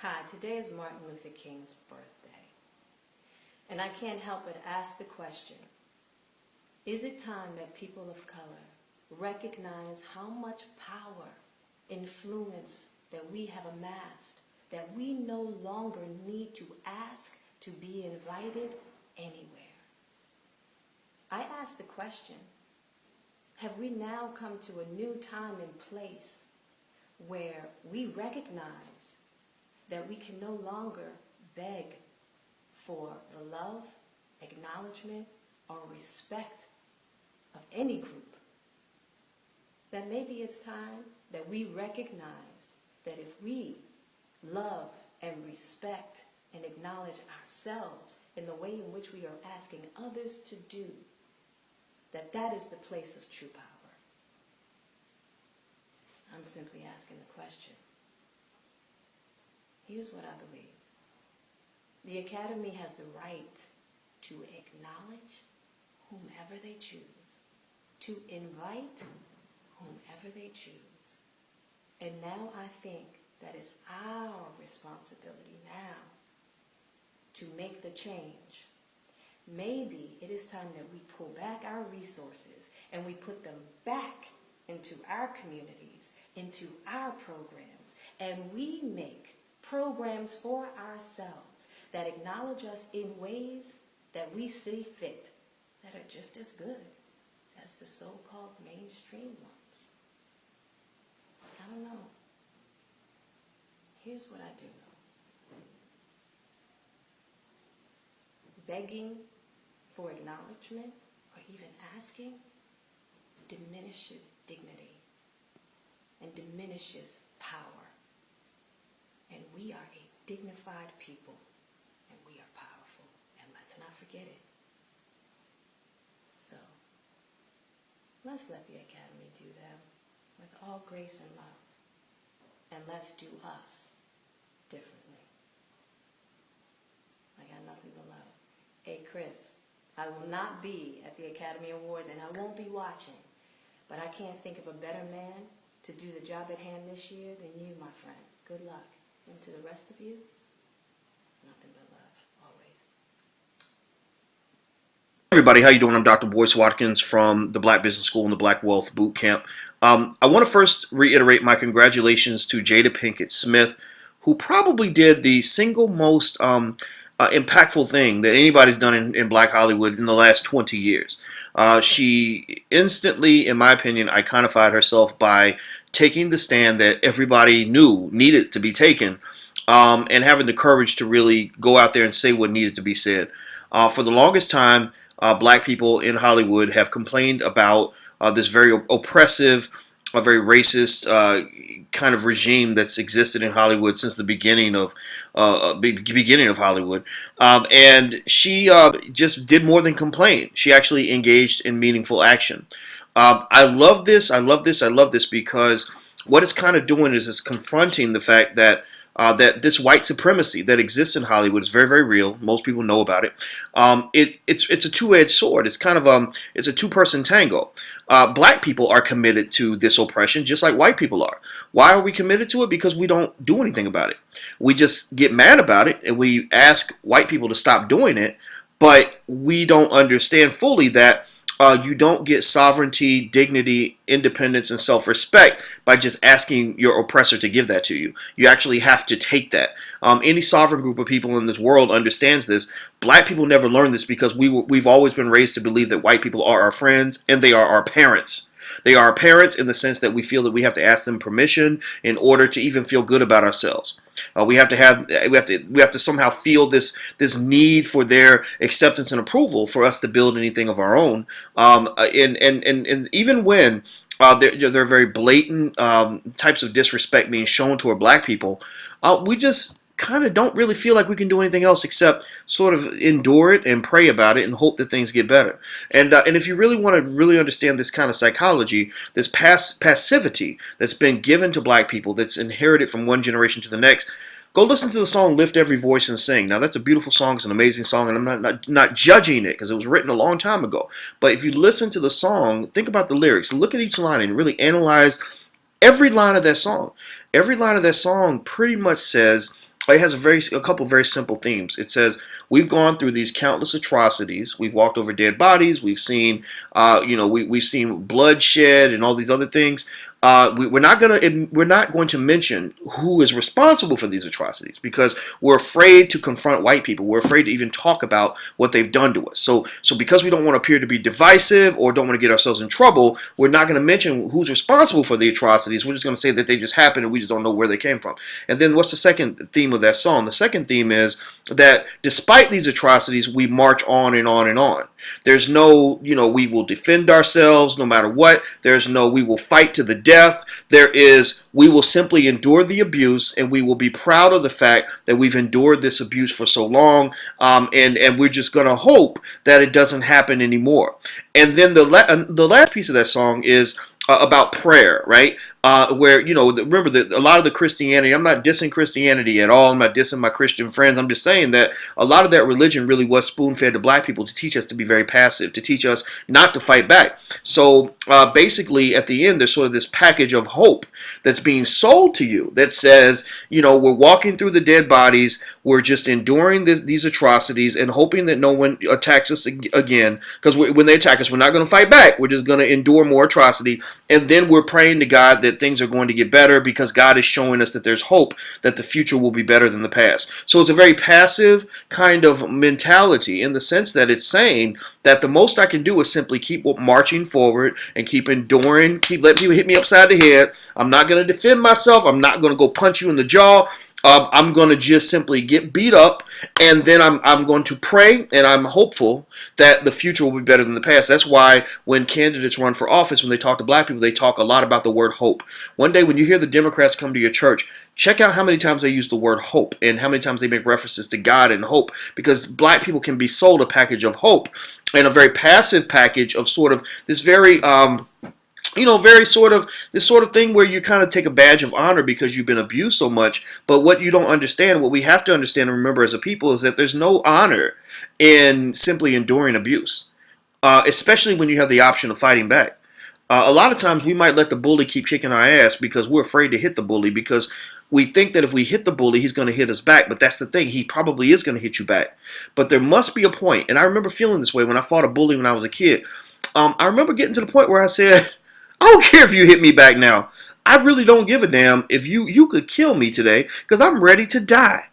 Hi, today is Martin Luther King's birthday, and I can't help but ask the question, is it time that people of color recognize how much power, influence that we have amassed, that we no longer need to ask to be invited anywhere? I ask the question, have we now come to a new time and place where we recognize that we can no longer beg for the love, acknowledgement, or respect of any group? That maybe it's time that we recognize that if we love and respect and acknowledge ourselves in the way in which we are asking others to do, that is the place of true power. I'm simply asking the question. Here's what I believe. The Academy has the right to acknowledge whomever they choose, to invite whomever they choose. And now I think that it's our responsibility now to make the change. Maybe it is time that we pull back our resources and we put them back into our communities, into our programs, and we make programs for ourselves that acknowledge us in ways that we see fit, that are just as good as the so-called mainstream ones. I don't know. Here's what I do know. Begging for acknowledgement or even asking diminishes dignity and diminishes power. And we are a dignified people, and we are powerful, and let's not forget it. So, let's let the Academy do them with all grace and love, and let's do us differently. I got nothing but love. Hey, Chris, I will not be at the Academy Awards, and I won't be watching, but I can't think of a better man to do the job at hand this year than you, my friend. Good luck. And to the rest of you, nothing but love, always. Everybody, how you doing? I'm Dr. Boyce Watkins from the Black Business School and the Black Wealth Boot Camp. I want to first reiterate my congratulations to Jada Pinkett Smith, who probably did the single most impactful thing that anybody's done in Black Hollywood in the last 20 years. She instantly, in my opinion, iconified herself by taking the stand that everybody knew needed to be taken, and having the courage to really go out there and say what needed to be said. For the longest time, black people in Hollywood have complained about this very oppressive, very racist kind of regime that's existed in Hollywood since the beginning of Hollywood. And she just did more than complain. She actually engaged in meaningful action. I love this. I love this. I love this because what it's kind of doing is it's confronting the fact that that this white supremacy that exists in Hollywood is very, very real. Most people know about it. It's a two-edged sword. It's kind of it's a two-person tango. Black people are committed to this oppression just like white people are. Why are we committed to it? Because we don't do anything about it. We just get mad about it and we ask white people to stop doing it, but we don't understand fully that you don't get sovereignty, dignity, independence, and self-respect by just asking your oppressor to give that to you. You actually have to take that. Any sovereign group of people in this world understands this. Black people never learned this because we've always been raised to believe that white people are our friends and they are our parents. They are our parents in the sense that we feel that we have to ask them permission in order to even feel good about ourselves. We have to somehow feel this need for their acceptance and approval for us to build anything of our own. And even when there are very blatant types of disrespect being shown toward black people, we just kind of don't really feel like we can do anything else except sort of endure it and pray about it and hope that things get better. And if you really want to really understand this kind of psychology, this passivity that's been given to black people, that's inherited from one generation to the next, go listen to the song "Lift Every Voice and Sing." Now, that's a beautiful song. It's an amazing song, and I'm not judging it because it was written a long time ago. But if you listen to the song, think about the lyrics, look at each line, and really analyze every line of that song. Every line of that song pretty much says, it has a couple very simple themes. It says, we've gone through these countless atrocities. We've walked over dead bodies. We've seen, we've seen bloodshed and all these other things. We're not going to mention who is responsible for these atrocities because we're afraid to confront white people. We're afraid to even talk about what they've done to us. So because we don't want to appear to be divisive or don't want to get ourselves in trouble, we're not going to mention who's responsible for the atrocities. We're just going to say that they just happened and we just don't know where they came from. And then what's the second theme of that song? The second theme is that despite these atrocities, we march on and on and on. There's no, we will defend ourselves no matter what. There's no, we will fight to the death. There is, we will simply endure the abuse, and we will be proud of the fact that we've endured this abuse for so long, and we're just going to hope that it doesn't happen anymore. And then the last piece of that song is about prayer, right? Where, remember that a lot of the Christianity, I'm not dissing Christianity at all. I'm not dissing my Christian friends. I'm just saying that a lot of that religion really was spoon-fed to black people to teach us to be very passive, to teach us not to fight back. So basically, at the end, there's sort of this package of hope that's being sold to you that says, we're walking through the dead bodies. We're just enduring these atrocities and hoping that no one attacks us again. Because when they attack us, we're not going to fight back. We're just going to endure more atrocity. And then we're praying to God that things are going to get better because God is showing us that there's hope, that the future will be better than the past. So it's a very passive kind of mentality in the sense that it's saying that the most I can do is simply keep marching forward and keep enduring, keep letting people hit me upside the head. I'm not going to defend myself. I'm not going to go punch you in the jaw. I'm going to just simply get beat up, and then I'm going to pray, and I'm hopeful that the future will be better than the past. That's why when candidates run for office, when they talk to black people, they talk a lot about the word hope. One day when you hear the Democrats come to your church, check out how many times they use the word hope and how many times they make references to God and hope, because black people can be sold a package of hope and a very passive package of sort of this very this sort of thing where you kind of take a badge of honor because you've been abused so much. But what you don't understand, what we have to understand and remember as a people, is that there's no honor in simply enduring abuse, especially when you have the option of fighting back. A lot of times we might let the bully keep kicking our ass because we're afraid to hit the bully because we think that if we hit the bully, he's going to hit us back. But that's the thing. He probably is going to hit you back. But there must be a point, and I remember feeling this way when I fought a bully when I was a kid. I remember getting to the point where I said, I don't care if you hit me back now. I really don't give a damn if you could kill me today because I'm ready to die.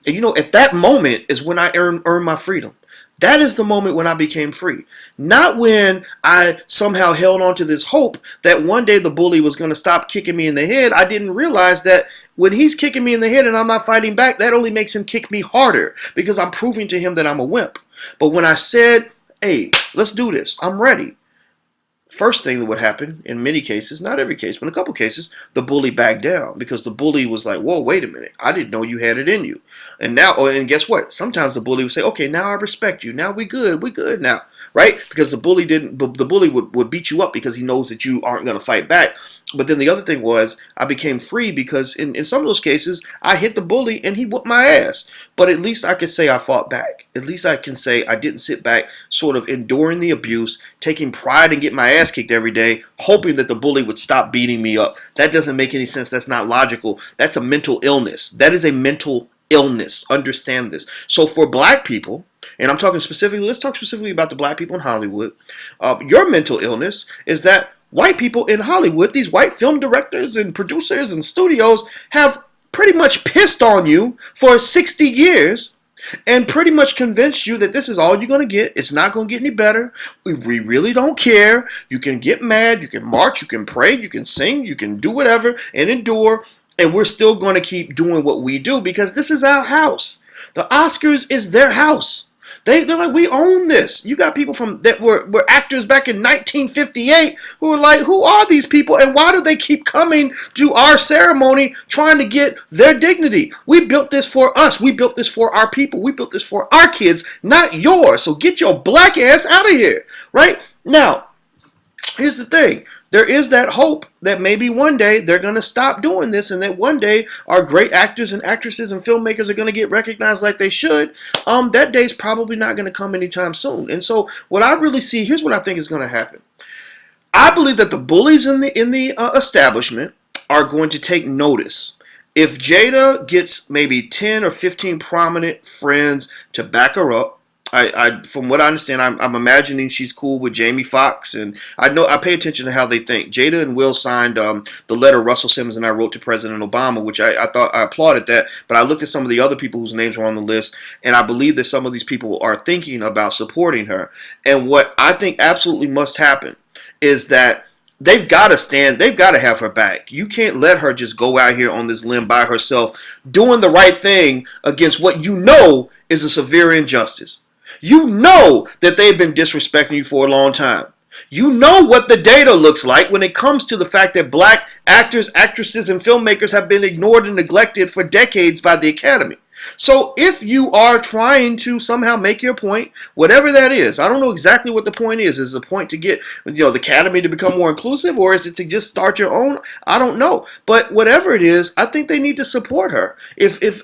And at that moment is when I earned my freedom. That is the moment when I became free. Not when I somehow held on to this hope that one day the bully was going to stop kicking me in the head. I didn't realize that when he's kicking me in the head and I'm not fighting back, that only makes him kick me harder because I'm proving to him that I'm a wimp. But when I said, hey, let's do this, I'm ready. First thing that would happen in many cases, not every case, but in a couple cases, the bully backed down because the bully was like, whoa, wait a minute. I didn't know you had it in you. And guess what? Sometimes the bully would say, okay, now I respect you. Now we good now, right? Because the bully would beat you up because he knows that you aren't going to fight back. But then the other thing was I became free because in some of those cases, I hit the bully and he whooped my ass. But at least I could say I fought back. At least I can say I didn't sit back sort of enduring the abuse, taking pride in getting my ass kicked every day, hoping that the bully would stop beating me up. That doesn't make any sense. That's not logical. That's a mental illness. That is a mental illness. Understand this. So for black people, and I'm talking specifically, let's talk specifically about the black people in Hollywood. Your mental illness is that white people in Hollywood, these white film directors and producers and studios have pretty much pissed on you for 60 years and pretty much convinced you that this is all you're going to get. It's not going to get any better. We really don't care. You can get mad. You can march. You can pray. You can sing. You can do whatever and endure. And we're still going to keep doing what we do because this is our house. The Oscars is their house. They're like, we own this. You got people that were actors back in 1958 who are like, who are these people and why do they keep coming to our ceremony trying to get their dignity? We built this for us. We built this for our people. We built this for our kids, not yours. So get your black ass out of here, right? Now, here's the thing. There is that hope that maybe one day they're going to stop doing this and that one day our great actors and actresses and filmmakers are going to get recognized like they should. That day's probably not going to come anytime soon. And so what I really see, here's what I think is going to happen. I believe that the bullies in the establishment are going to take notice If Jada gets maybe 10 or 15 prominent friends to back her up, from what I understand, I'm imagining she's cool with Jamie Foxx, and I pay attention to how they think. Jada and Will signed the letter Russell Simmons and I wrote to President Obama, which I thought I applauded that. But I looked at some of the other people whose names were on the list, and I believe that some of these people are thinking about supporting her. And what I think absolutely must happen is that they've got to stand, they've got to have her back. You can't let her just go out here on this limb by herself, doing the right thing against what you know is a severe injustice. You know that they've been disrespecting you for a long time. You know what the data looks like when it comes to the fact that black actors, actresses, and filmmakers have been ignored and neglected for decades by the Academy. So if you are trying to somehow make your point, whatever that is, I don't know exactly what the point is. Is the point to get the Academy to become more inclusive, or is it to just start your own? I don't know. But whatever it is, I think they need to support her. If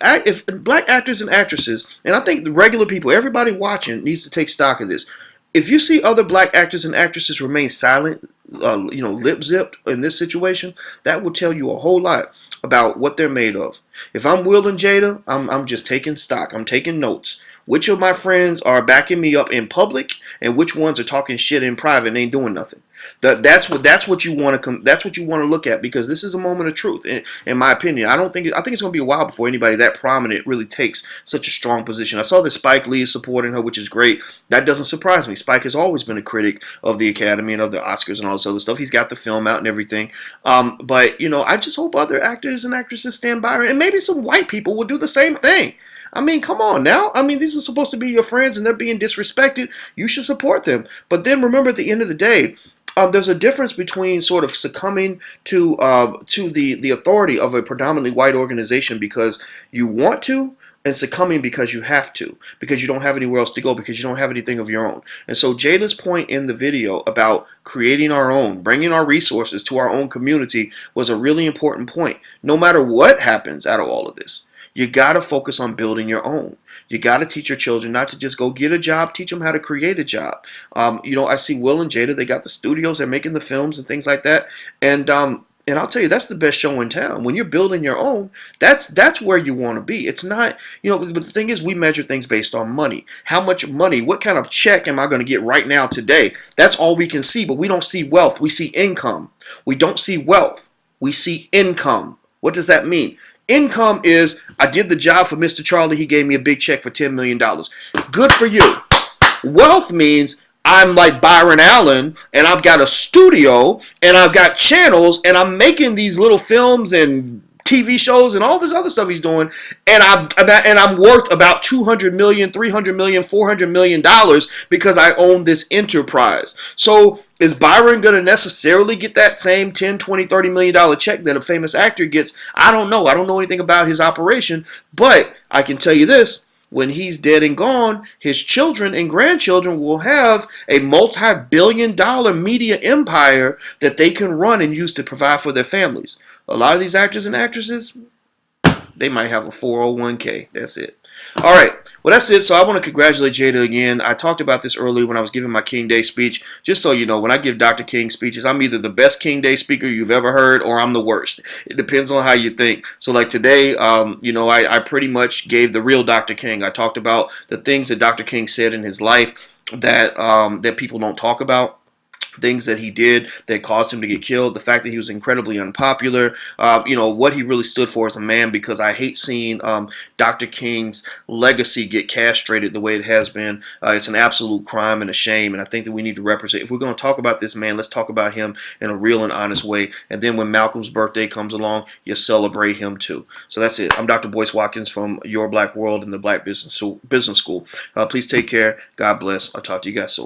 black actors and actresses, and I think the regular people, everybody watching needs to take stock of this. If you see other black actors and actresses remain silent, lip-zipped in this situation, that will tell you a whole lot about what they're made of. If I'm Will and Jada, I'm just taking stock. I'm taking notes. Which of my friends are backing me up in public, and which ones are talking shit in private and ain't doing nothing? That's what you want to look at, because this is a moment of truth, in my opinion. I think it's going to be a while before anybody that prominent really takes such a strong position. I saw that Spike Lee is supporting her, which is great. That doesn't surprise me. Spike has always been a critic of the Academy and of the Oscars and all this other stuff. He's got the film out and everything. But I just hope other actors and actresses stand by her, and maybe some white people will do the same thing. I mean, come on now. I mean, these are supposed to be your friends, and they're being disrespected. You should support them. But then remember, at the end of the day, there's a difference between sort of succumbing to the authority of a predominantly white organization because you want to, and succumbing because you have to, because you don't have anywhere else to go, because you don't have anything of your own. And so Jada's point in the video about creating our own, bringing our resources to our own community was a really important point. No matter what happens out of all of this, you got to focus on building your own. You got to teach your children not to just go get a job, teach them how to create a job. I see Will and Jada, they got the studios, they're making the films and things like that. And I'll tell you, that's the best show in town. When you're building your own, that's where you want to be. It's not, but the thing is, we measure things based on money. How much money, what kind of check am I going to get right now today? That's all we can see, but we don't see wealth. We see income. We don't see wealth. We see income. What does that mean? Income is, I did the job for Mr. Charlie. He gave me a big check for $10 million. Good for you. Wealth means I'm like Byron Allen, and I've got a studio, and I've got channels, and I'm making these little films and TV shows and all this other stuff he's doing, and I'm worth about $200 million, $300 million, $400 million because I own this enterprise. So is Byron going to necessarily get that same $10, $20, $30 million check that a famous actor gets? I don't know. I don't know anything about his operation, but I can tell you this. When he's dead and gone, his children and grandchildren will have a multi-billion-dollar media empire that they can run and use to provide for their families. A lot of these actors and actresses, they might have a 401k. That's it. All right. Well, that's it. So I want to congratulate Jada again. I talked about this earlier when I was giving my King Day speech. Just so you know, when I give Dr. King speeches, I'm either the best King Day speaker you've ever heard or I'm the worst. It depends on how you think. So like today, I pretty much gave the real Dr. King. I talked about the things that Dr. King said in his life that people don't talk about. Things that he did that caused him to get killed, the fact that he was incredibly unpopular, what he really stood for as a man, because I hate seeing Dr. King's legacy get castrated the way it has been. It's an absolute crime and a shame, and I think that we need to represent. If we're going to talk about this man, let's talk about him in a real and honest way, and then when Malcolm's birthday comes along, you celebrate him too. So that's it. I'm Dr. Boyce Watkins from Your Black World and the Black Business School. Please take care. God bless. I'll talk to you guys soon.